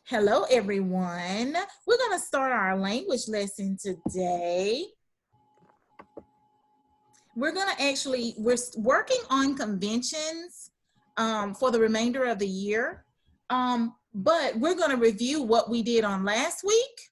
Hello, everyone. We're going to start our language lesson today. We're working on conventions for the remainder of the year, but we're going to review what we did on last week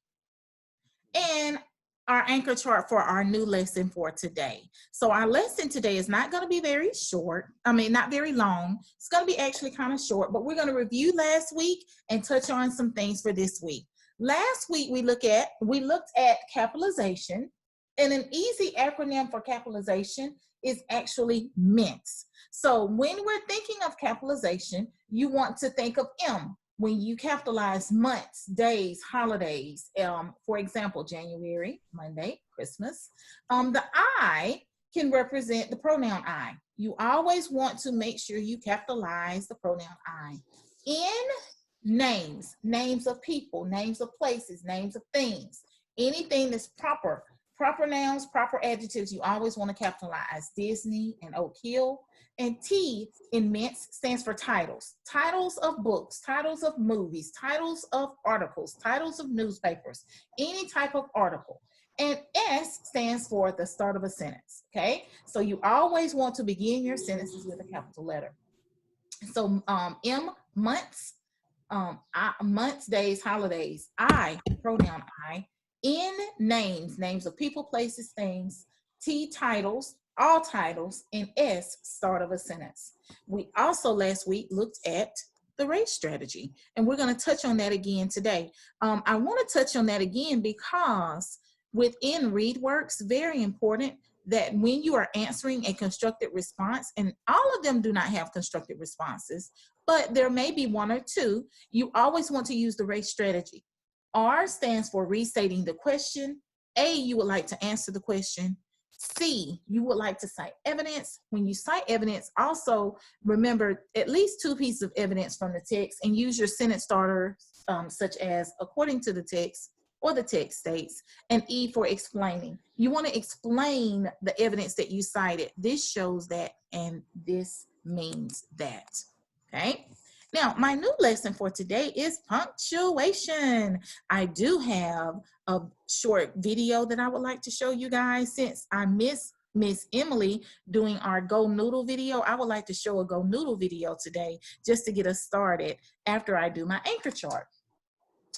and our anchor chart for our new lesson for today. So our lesson today is not going to be very short. Not very long. It's going to be actually kind of short, but we're going to review last week and touch on some things for this week. Last week we looked at capitalization, and an easy acronym for capitalization is actually MENTS. So when we're thinking of capitalization, you want to think of M. When you capitalize months, days, holidays, for example, January, Monday, Christmas, the I can represent the pronoun I. You always want to make sure you capitalize the pronoun I. In names, names of people, names of places, names of things, anything that's proper nouns, proper adjectives, you always want to capitalize. Disney and Oak Hill. And T in MENTS stands for titles. Titles of books, titles of movies, titles of articles, titles of newspapers, any type of article. And S stands for the start of a sentence, okay? So you always want to begin your sentences with a capital letter. So M, months, months, days, holidays. I, pronoun I. N, names, names of people, places, things. T, titles, all titles. And S, start of a sentence. We also last week looked at the rate strategy, and we're going to touch on that again today. I want to touch on that again because within ReadWorks, very important that when you are answering a constructed response, and all of them do not have constructed responses, but there may be one or two, you always want to use the rate strategy. R stands for restating the question. A, you would like to answer the question. C, you would like to cite evidence. When you cite evidence, also remember at least two pieces of evidence from the text and use your sentence starters such as according to the text or the text states, and E for explaining. You want to explain the evidence that you cited. This shows that, and this means that, okay? Now, my new lesson for today is punctuation. I do have a short video that I would like to show you guys. Since I miss Miss Emily doing our Go Noodle video, I would like to show a Go Noodle video today just to get us started after I do my anchor chart.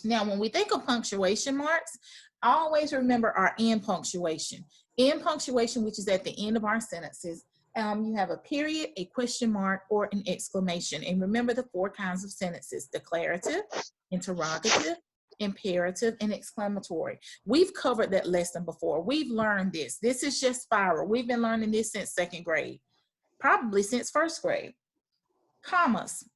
Now, when we think of punctuation marks, always remember our end punctuation. End punctuation, which is at the end of our sentences, you have a period, a question mark, or an exclamation. And remember the four kinds of sentences: declarative, interrogative, imperative, and exclamatory. We've covered that lesson before. We've learned this. This is just spiral. We've been learning this since second grade, probably since first grade. Commas.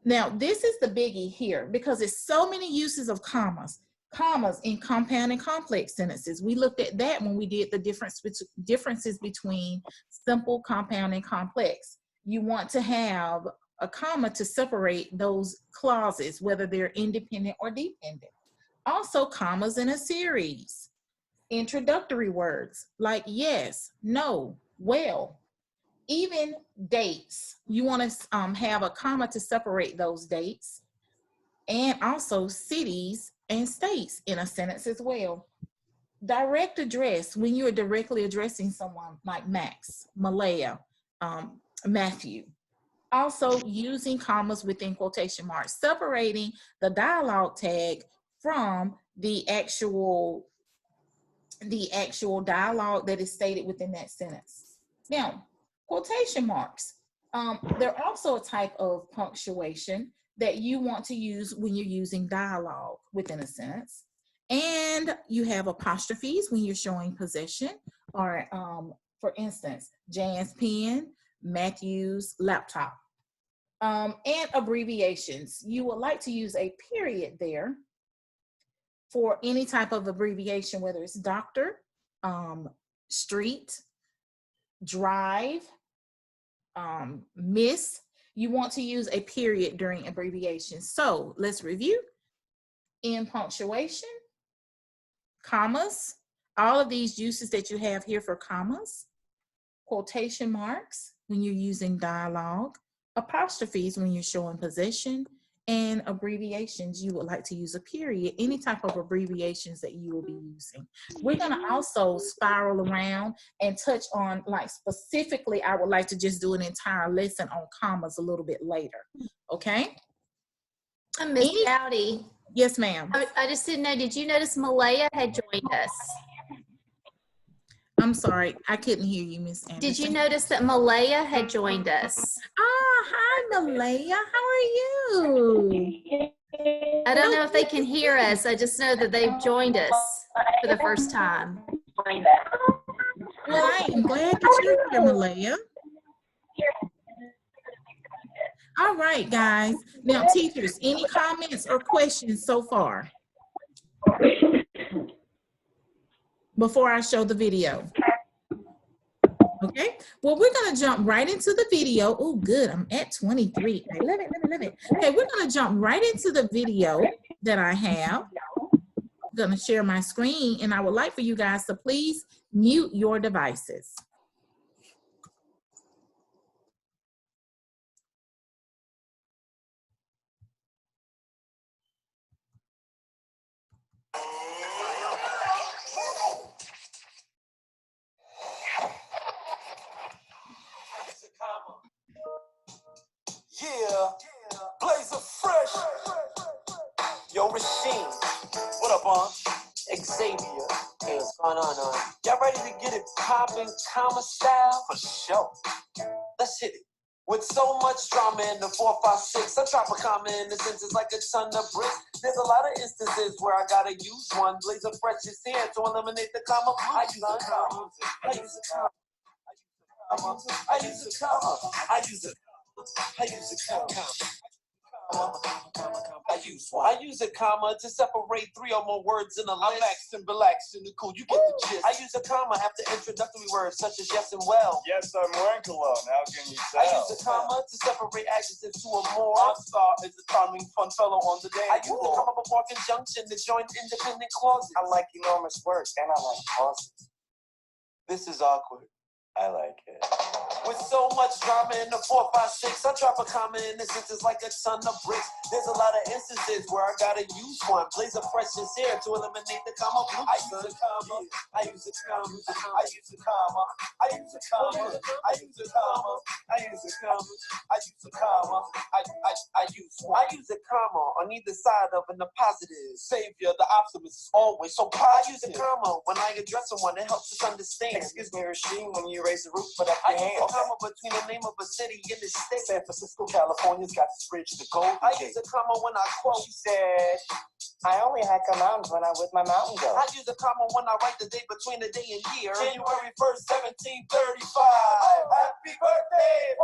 Now, this is the biggie here because it's so many uses of commas. Commas in compound and complex sentences. We looked at that when we did the differences between simple, compound, and complex. You want to have a comma to separate those clauses, whether they're independent or dependent. Also, commas in a series. Introductory words like yes, no, well. Even dates, you want to have a comma to separate those dates, and also cities and states in a sentence as well. Direct address, when you're directly addressing someone like Max, Malaya, Matthew. Also using commas within quotation marks, separating the dialogue tag from the actual dialogue that is stated within that sentence. Now, quotation marks. They're also a type of punctuation that you want to use when you're using dialogue within a sentence. And you have apostrophes when you're showing possession, or for instance, Jan's pen, Matthew's laptop. And abbreviations. You would like to use a period there for any type of abbreviation, whether it's doctor, street, drive, miss. You want to use a period during abbreviations. So let's review. In punctuation, commas, all of these uses that you have here for commas, quotation marks when you're using dialogue, apostrophes when you're showing possession, And abbreviations, you would like to use a period, any type of abbreviations that you will be using. We're going to also spiral around and touch on, like, specifically, I would like to just do an entire lesson on commas a little bit later. Okay? Miss Dowdy. Yes, ma'am. I just didn't know, did you notice Malaya had joined us? I'm sorry, I couldn't hear you, Miss Anderson. Did you notice that Malaya had joined us? Oh, hi, Malaya. How are you? I don't know if they can hear us. I just know that they've joined us for the first time. Well, I am glad that you're here, Malaya. All right, guys. Now, teachers, any comments or questions so far? Before I show the video. Okay, well, we're going to jump right into the video. Oh, good. I'm at 23. I love it, love it, love it. Okay, we're going to jump right into the video that I have. I'm going to share my screen, and I would like for you guys to please mute your devices. Yeah, Blazer Fresh. Yo, Rasheen. What up, on? Xavier. Hey, what's going on? Y'all ready to get it poppin', comma style? For sure. Let's hit it. With so much drama in the 4, 5, 6, I drop a comma in the sentence like a ton of bricks. There's a lot of instances where I gotta use one. Blazer Fresh is here to eliminate the comma. I use a comma. I use a comma. I use a comma. I use a I use a comma. I use a comma to separate 3 or more words in a list. I'm maxing, relaxing, cool. You get the gist. I use a comma after introductory words such as yes and well. Yes, I'm wearing cologne. How can you tell? I use a comma to separate adjectives 2 or more. Our star is a charming, fun fellow on the day. I use the comma before conjunction to join independent clauses. I like enormous words and I like pauses. This is awkward. I like it. With so much drama in the 4, 5, 6, I drop a comma in the sentence like a ton of bricks. There's a lot of instances where I gotta use one. Blazer Fresh is here to eliminate the comma. I use a comma. I use a comma. I use a comma. I use a comma. I use a comma. I use a comma. I use a comma. I use a comma on either side of an appositive. Savior, the optimist is always so positive. I use a comma when I address someone. It helps us understand. Excuse me, Rasheen, when you raise the roof, put up I your use hand. a comma between the name of a city and the state. San Francisco, California's got this bridge to go. I use a comma when I quote. She said, I only had commands when I was with my mountain goat. I use a comma when I write the date between the day and year. January 1st, 1735. Happy birthday,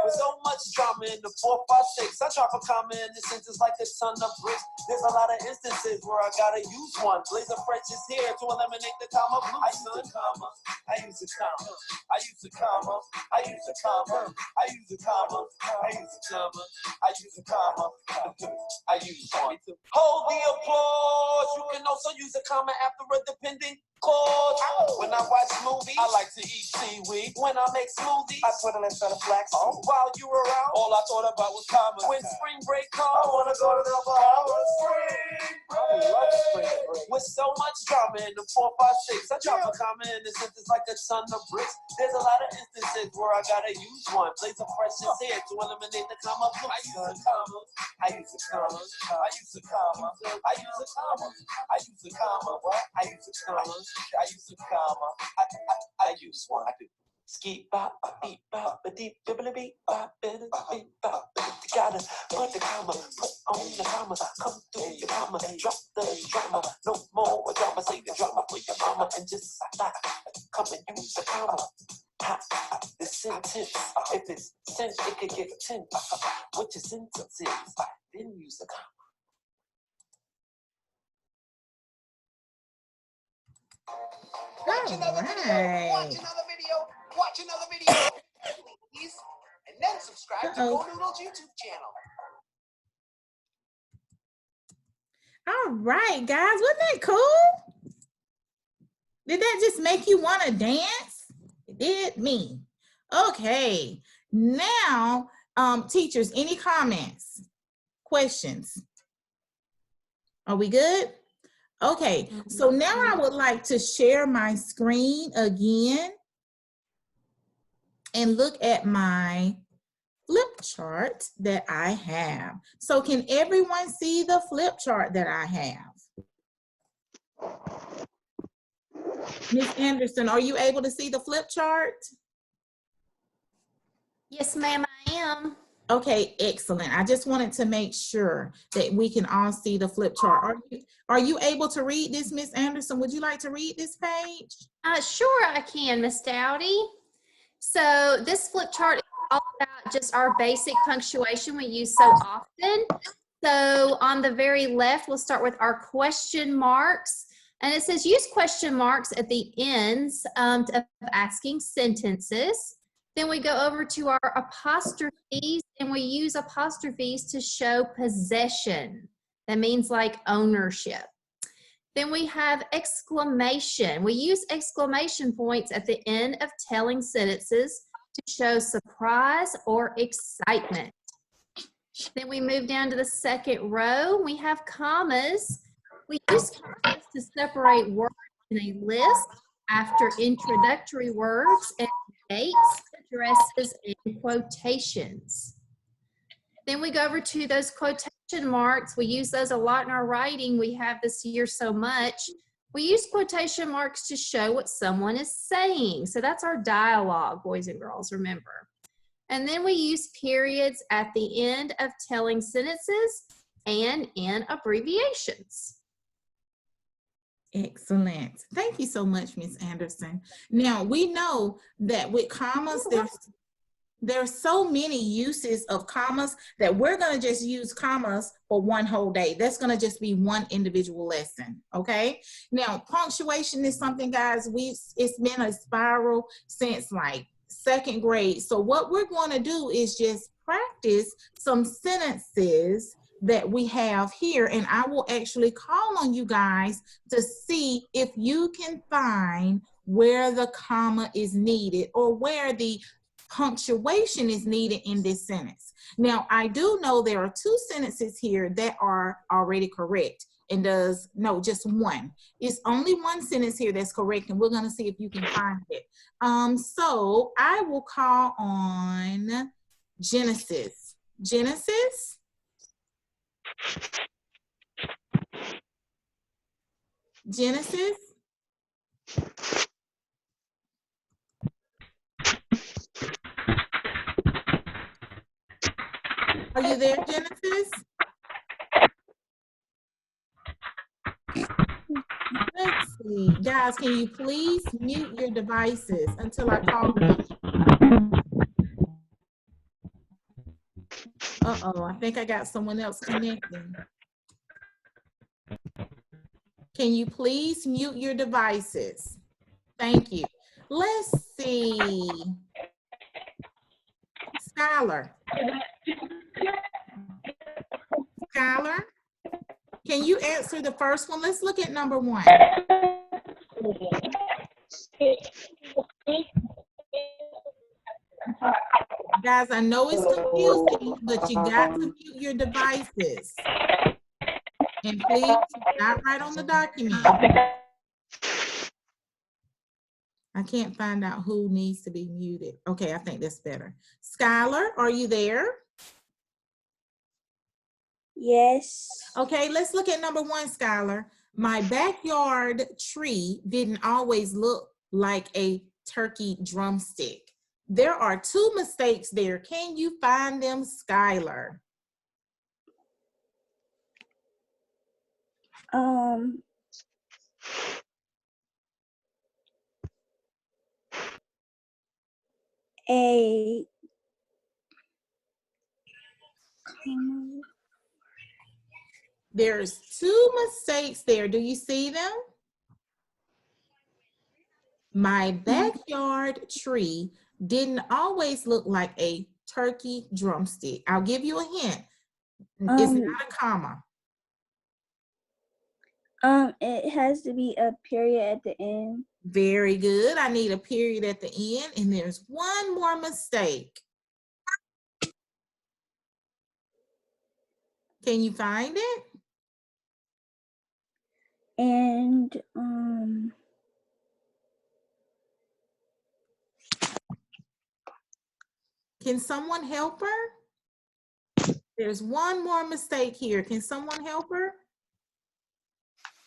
with so much drama in the 4, 5, 6, I drop a comma in the sentence like a ton of bricks. There's a lot of instances where I gotta use one. Blazer Fresh is here to eliminate the comma. I use a comma. I use a comma. I use a comma. I use a comma. I use a comma. I use a comma. I use a comma. I use one. Hold the applause. You can also use a comma after a dependent clause. When I watch movies, I like to eat seaweed. When I make smoothies, I put them in front of flax. while you were out, all I thought about was commas. When spring break comes, I wanna go to the Bahamas. With so much drama in the 4, 5, 6, I drop a comma in the sentence like a ton of bricks. There's a lot of instances where I gotta use one. Blazer Fresh is here to eliminate the comma. I use a comma. I use a comma. I use a comma. I use a comma. I use a comma. I use a comma. I use a comma. I use one. I do. Ski bop, beep bop, a deep bibbly beep bop, beep bop. You gotta put the comma, put on the comma, come through your comma, drop the drama, no more drama, say the drama for your mama, and just stop, come and use the comma. The sentence, if it's sent, it could get 10. What your sentence is, then use the comma. Watch another video. Watch another video, please, and then subscribe to Go Noodle's YouTube channel. All right, guys, wasn't that cool? Did that just make you want to dance? It did me. Okay, now, teachers, any comments? Questions? Are we good? Okay, so now I would like to share my screen again and look at my flip chart that I have. So can everyone see the flip chart that I have? Ms. Anderson, are you able to see the flip chart? Yes, ma'am, I am. Okay, excellent. I just wanted to make sure that we can all see the flip chart. Are you able to read this, Ms. Anderson? Would you like to read this page? Sure, I can, Miss Dowdy. So this flip chart is all about just our basic punctuation we use so often. So on the very left, we'll start with our question marks. And it says use question marks at the ends of asking sentences. Then we go over to our apostrophes, and we use apostrophes to show possession. That means like ownership. Then we have exclamation. We use exclamation points at the end of telling sentences to show surprise or excitement. Then we move down to the second row. We have commas. We use commas to separate words in a list after introductory words and dates, addresses, and quotations. Then we go over to those quotation marks. We use those a lot in our writing. We have this year so much. We use quotation marks to show what someone is saying. So that's our dialogue, boys and girls, remember. And then we use periods at the end of telling sentences and in abbreviations. Excellent. Thank you so much, Ms. Anderson. Now, we know that with commas, there's so many uses of commas that we're going to just use commas for one whole day. That's going to just be one individual lesson, okay? Now, punctuation is something, guys, it's been a spiral since like second grade. So what we're going to do is just practice some sentences that we have here, and I will actually call on you guys to see if you can find where the comma is needed or where the punctuation is needed in this sentence. Now, I do know there are two sentences here that are already correct, and just one. It's only one sentence here that's correct, and we're going to see if you can find it. So I will call on Genesis. Genesis? Genesis? Are you there, Genesis? Let's see. Guys, can you please mute your devices until I call you? Uh-oh, I think I got someone else connecting. Can you please mute your devices? Thank you. Let's see. Skylar. Skylar, can you answer the first one? Let's look at number one. Guys, I know it's confusing, but you got to mute your devices. And please, not write on the document. I can't find out who needs to be muted. Okay, I think that's better. Skylar, are you there? Yes. Okay, let's look at number one, Skylar. My backyard tree didn't always look like a turkey drumstick. There are two mistakes there. Can you find them, Skylar? There's two mistakes there. Do you see them? My backyard tree didn't always look like a turkey drumstick. I'll give you a hint. It's not a comma. It has to be a period at the end. Very good. I need a period at the end, and there's one more mistake. Can you find it? And Can someone help her? There's one more mistake here. Can someone help her?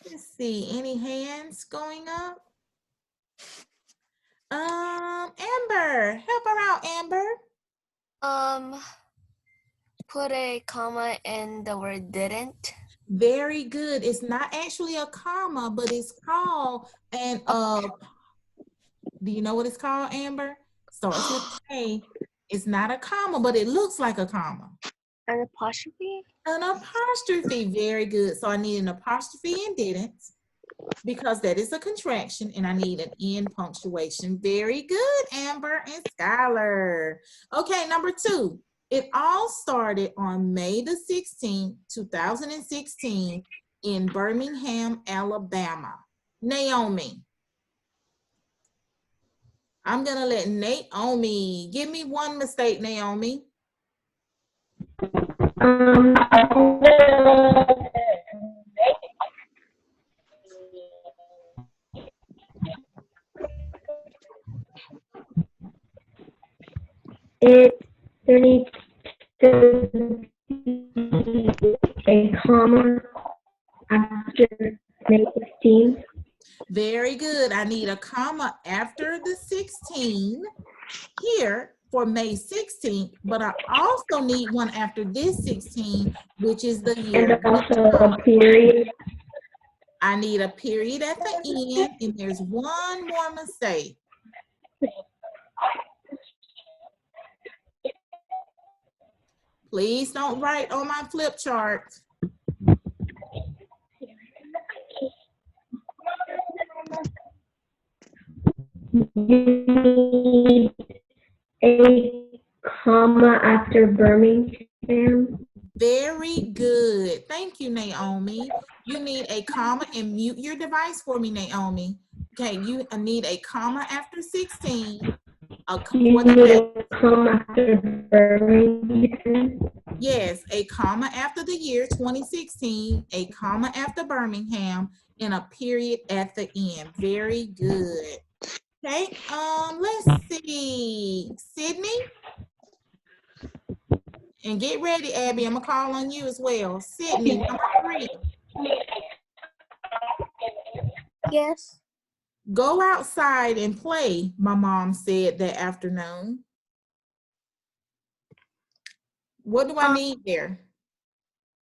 Let's see, any hands going up? Amber, help her out, Amber. Put a comma in the word didn't. Very good. It's not actually a comma, but it's called an do you know what it's called, Amber? Starts with A. It's not a comma, but it looks like a comma. An apostrophe? An apostrophe. Very good. So I need an apostrophe and didn't, because that is a contraction, and I need an end punctuation. Very good, Amber and Skylar. Okay, number 2. It all started on May the 16th, 2016 in Birmingham, Alabama. Naomi. I'm gonna let Naomi, give me one mistake, Naomi. There needs to be a comma after May 16th. Very good. I need a comma after the 16 here for May 16th, but I also need one after this 16, which is the year. And also a period. I need a period at the end, and there's one more mistake. Please don't write on my flip chart. You need a comma after Birmingham. Very good. Thank you, Naomi. You need a comma, and mute your device for me, Naomi. Okay, you need a comma after 16. You need a comma after Birmingham. Yes, a comma after the year 2016, a comma after Birmingham, and a period at the end. Very good. Okay, let's see. Sydney? And get ready, Abby. I'm gonna call on you as well. Sydney, number 3. Yes. Go outside and play, my mom said that afternoon. What do I need there?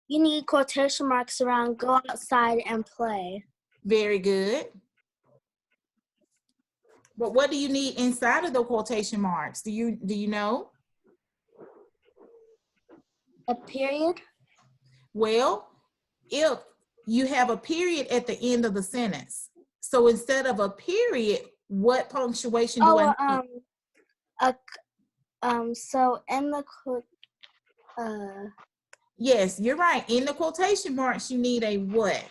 You need quotation marks around go outside and play. Very good. But what do you need inside of the quotation marks? Do you know? A period? Well, if you have a period at the end of the sentence, so instead of a period, what punctuation do I need? So in the Yes, you're right. In the quotation marks, you need a what?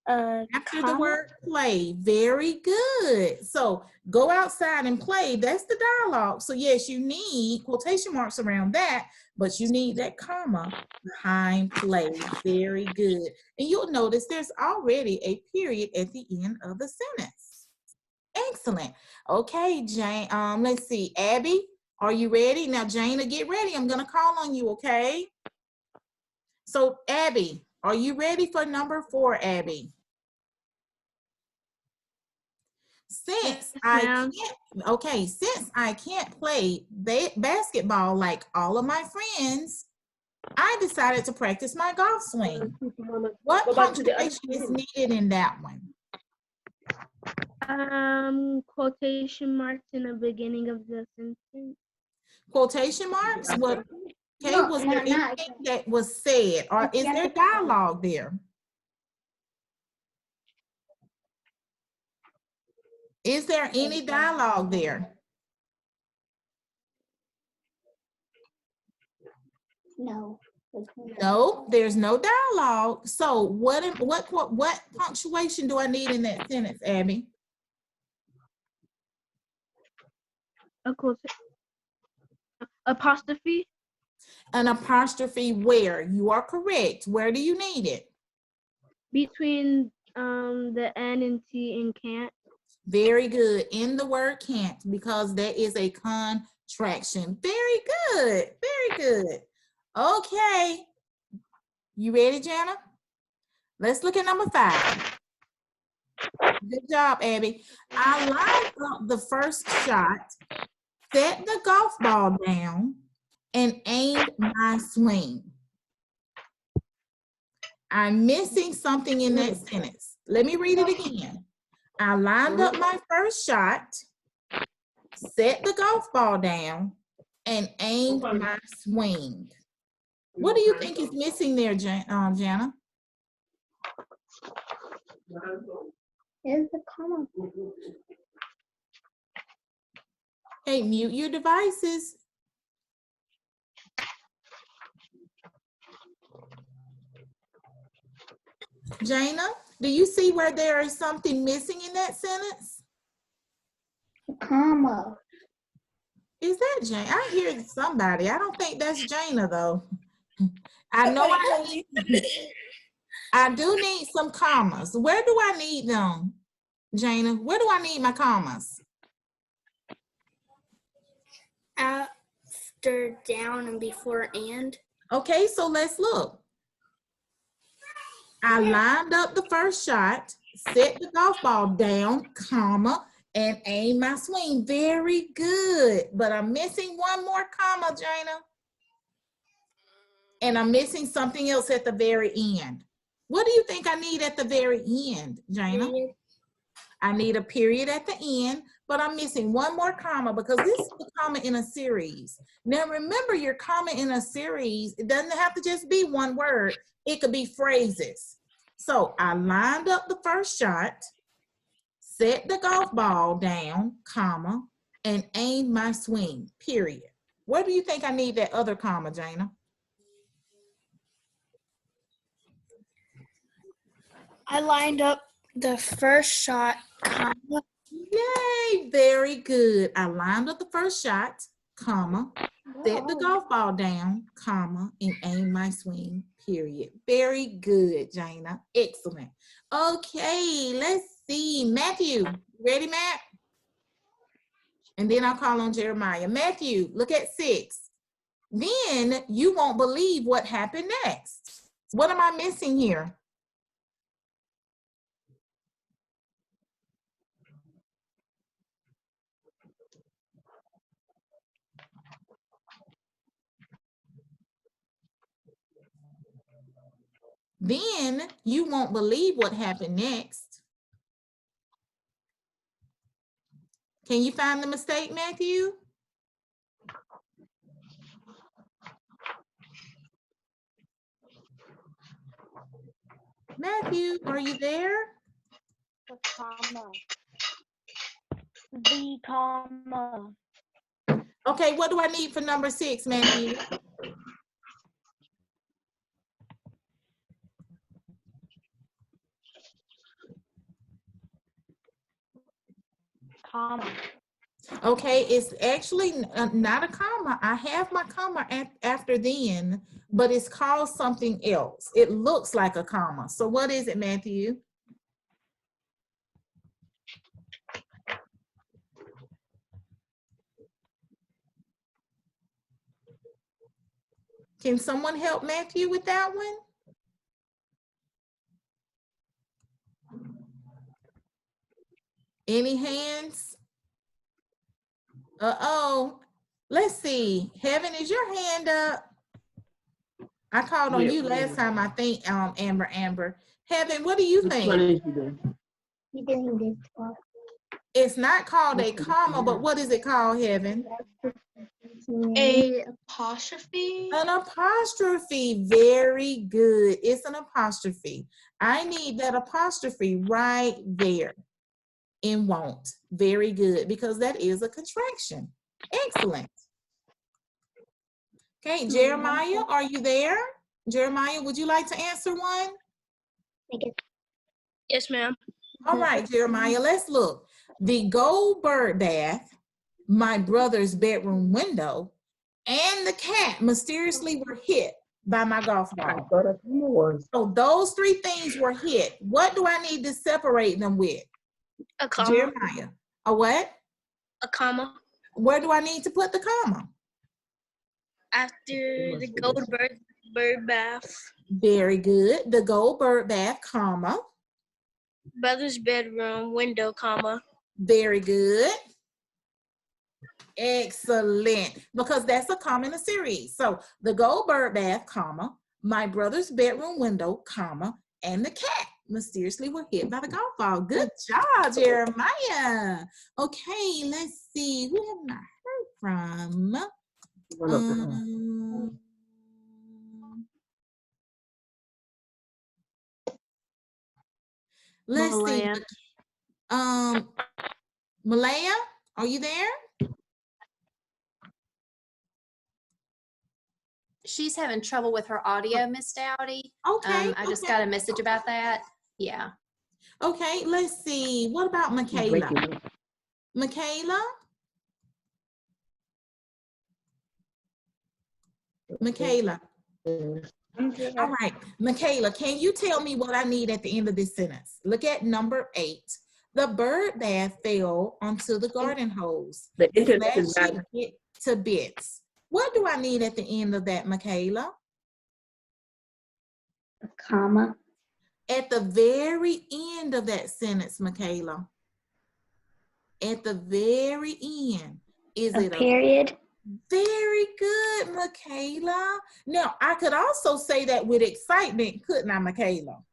After the word play. Very good. So go outside and play. That's the dialogue. So yes, you need quotation marks around that, but you need that comma behind play. Very good. And you'll notice there's already a period at the end of the sentence. Excellent. Okay, Jane. Let's see. Abby, are you ready? Now, Jana, get ready. I'm gonna call on you, okay? So, Abby, are you ready for number 4, Abby? Since I can't play basketball like all of my friends, I decided to practice my golf swing. What punctuation is needed in that one? Quotation marks in the beginning of the sentence. Quotation marks? What? Okay, was there anything that was said, or is there dialogue there? Is there any dialogue there? No. No, there's no dialogue. So what punctuation do I need in that sentence, Abby? Apostrophe. An apostrophe where? You are correct. Where do you need it? Between the N and T and can't. Very good. In the word can't, because that is a contraction. Very good. Very good. Okay. You ready, Jana? Let's look at number 5. Good job, Abby. I lined up the first shot, set the golf ball down, and aimed my swing. I'm missing something in that sentence. Let me read it again. I lined up my first shot, set the golf ball down, and aimed my swing. What do you think is missing there, Jana? Is the comma. Hey, mute your devices. Jana, do you see where there is something missing in that sentence? Comma. Is that Jana? I hear somebody. I don't think that's Jana though. I know I do need some commas. Where do I need them, Jana? Where do I need my commas? After down and before and. Okay, so let's look. I lined up the first shot, set the golf ball down, comma, and aim my swing. Very good. But I'm missing one more comma, Jana. And I'm missing something else at the very end. What do you think I need at the very end, Jana? I need a period at the end, but I'm missing one more comma because this is a comma in a series. Now remember, your comma in a series, it doesn't have to just be one word. It could be phrases. So I lined up the first shot, set the golf ball down, comma, and aimed my swing, period. Where do you think I need that other comma, Jana? I lined up the first shot, comma. Yay, very good. I lined up the first shot, comma, set the golf ball down, comma, and aim my swing, period. Very good, Jana. Excellent. Okay, let's see. Matthew, ready, Matt? And then I'll call on Jeremiah. Matthew, look at 6. Then you won't believe what happened next. What am I missing here? Then you won't believe what happened next. Can you find the mistake, Matthew? Matthew, are you there? The comma. The comma. Okay, what do I need for number 6, Matthew? Comma. Okay, it's actually not a comma. I have my comma after then, but it's called something else. It looks like a comma. So what is it, Matthew? Can someone help Matthew with that one? Any hands? Uh-oh. Let's see. Heaven, is your hand up? I called on you last time, I think, Amber. Heaven, what do you think? It's not called a comma, but what is it called, Heaven? A apostrophe. An apostrophe. Very good. It's an apostrophe. I need that apostrophe right there in won't. Very good, because that is a contraction. Excellent. Okay, Jeremiah, are you there? Jeremiah, would you like to answer one? Yes, ma'am. All right, Jeremiah, let's look. The gold bird bath, my brother's bedroom window, and the cat mysteriously were hit by my golf ball. thought a comma was. So those three things were hit. What do I need to separate them with? A comma. Jeremiah. A what? A comma. Where do I need to put the comma? After the gold bird bath. Very good. The gold bird bath, comma. Brother's bedroom window, comma. Very good. Excellent. Because that's a comma in a series. So the gold bird bath, comma, my brother's bedroom window, comma, and the cat mysteriously were hit by the golf ball. Good job, Jeremiah. Okay, let's see. Who have I heard from? Let's Malaya. see. Malaya, are you there? She's having trouble with her audio, Miss Dowdy. Okay. I just got a message about that. Yeah. Okay, let's see. What about Michaela? Michaela? Michaela. All right, Michaela, can you tell me what I need at the end of this sentence? Look at number 8. The bird bath fell onto the garden hose. The internet Slashed is bad. it to bits. What do I need at the end of that, Michaela? A comma. At the very end of that sentence, Michaela. At the very end. Is it a period? Very good, Michaela. Now, I could also say that with excitement, couldn't I, Michaela?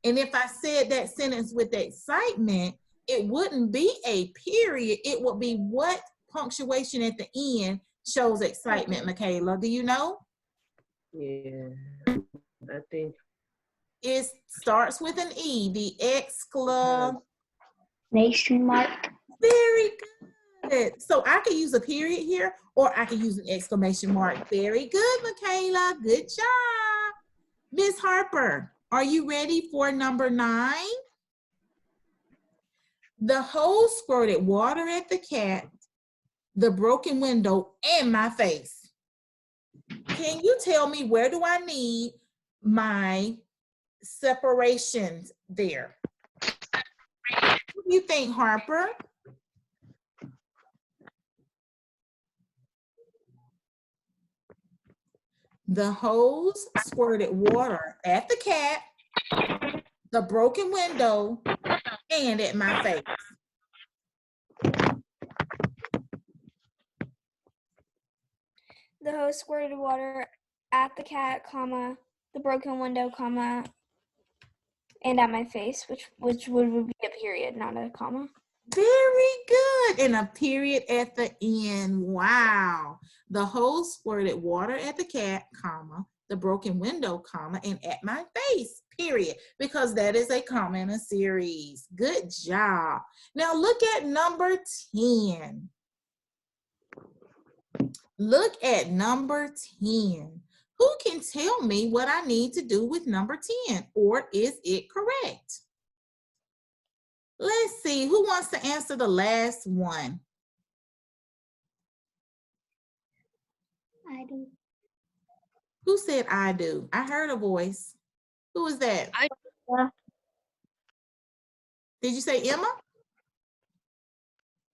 And if I said that sentence with excitement, it wouldn't be a period. It would be what punctuation at the end shows excitement, Michaela. Do you know? Yeah, I think. It starts with an E, the Exclamation mark. Very good. So I could use a period here, or I could use an exclamation mark. Very good, Michaela. Good job. Miss Harper, are you ready for number 9? The hose squirted water at the cat, the broken window, and my face. Can you tell me where do I need my separations there? What do you think, Harper? The hose squirted water at the cat, the broken window, and at my face. The hose squirted water at the cat, comma, the broken window, comma, and at my face, which would be a period, not a comma. Very good. And a period at the end. Wow. The hose squirted water at the cat, comma, the broken window, comma, and at my face, period. Because that is a comma in a series. Good job. Now look at number 10. Look at number 10. Who can tell me what I need to do with number 10? Or is it correct? Let's see, who wants to answer the last one? I do. Who said I do? I heard a voice. Who was that? Did you say Emma?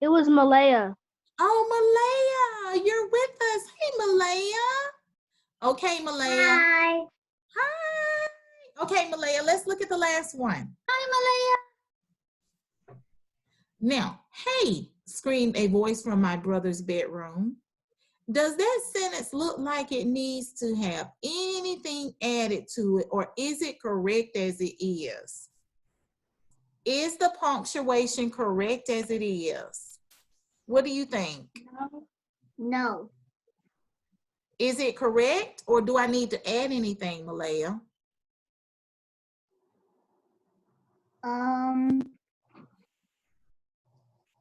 It was Malaya. Oh, Malaya, you're with us. Hey, Malaya. Okay, Malaya. Hi. Hi. Okay, Malaya, let's look at the last one. Hi, Malaya. Now, hey, screamed a voice from my brother's bedroom. Does that sentence look like it needs to have anything added to it, or is it correct as it is? Is the punctuation correct as it is? What do you think? No. Is it correct, or do I need to add anything, Malaya?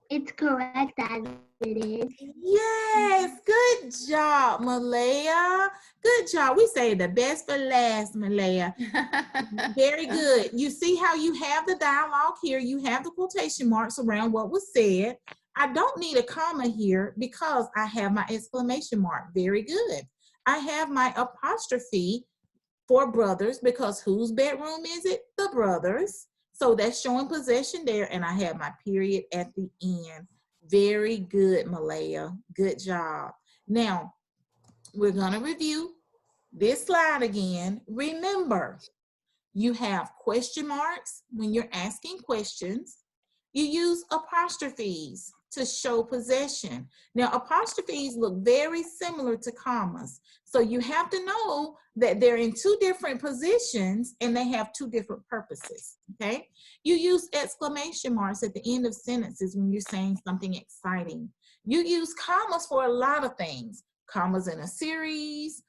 It's correct as it is. Yes, good job, Malaya. Good job. We say the best for last, Malaya. Very good. You see how you have the dialogue here. You have the quotation marks around what was said. I don't need a comma here because I have my exclamation mark. Very good. I have my apostrophe for brothers because whose bedroom is it? The brothers. So that's showing possession there, and I have my period at the end. Very good, Malaya. Good job. Now, we're going to review this slide again. Remember, you have question marks when you're asking questions. You use apostrophes to show possession. Now, apostrophes look very similar to commas. So you have to know that they're in two different positions and they have two different purposes, okay? You use exclamation marks at the end of sentences when you're saying something exciting. You use commas for a lot of things. Commas in a series,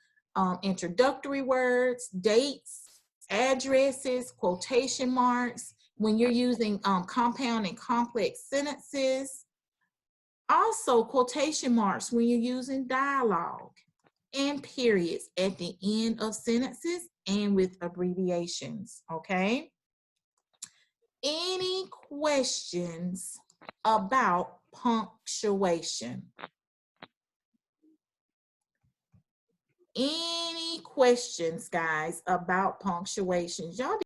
introductory words, dates, addresses, quotation marks, when you're using compound and complex sentences. Also, quotation marks when you're using dialogue, and periods at the end of sentences and with abbreviations, okay? Any questions about punctuation? Any questions, guys, about punctuation? Y'all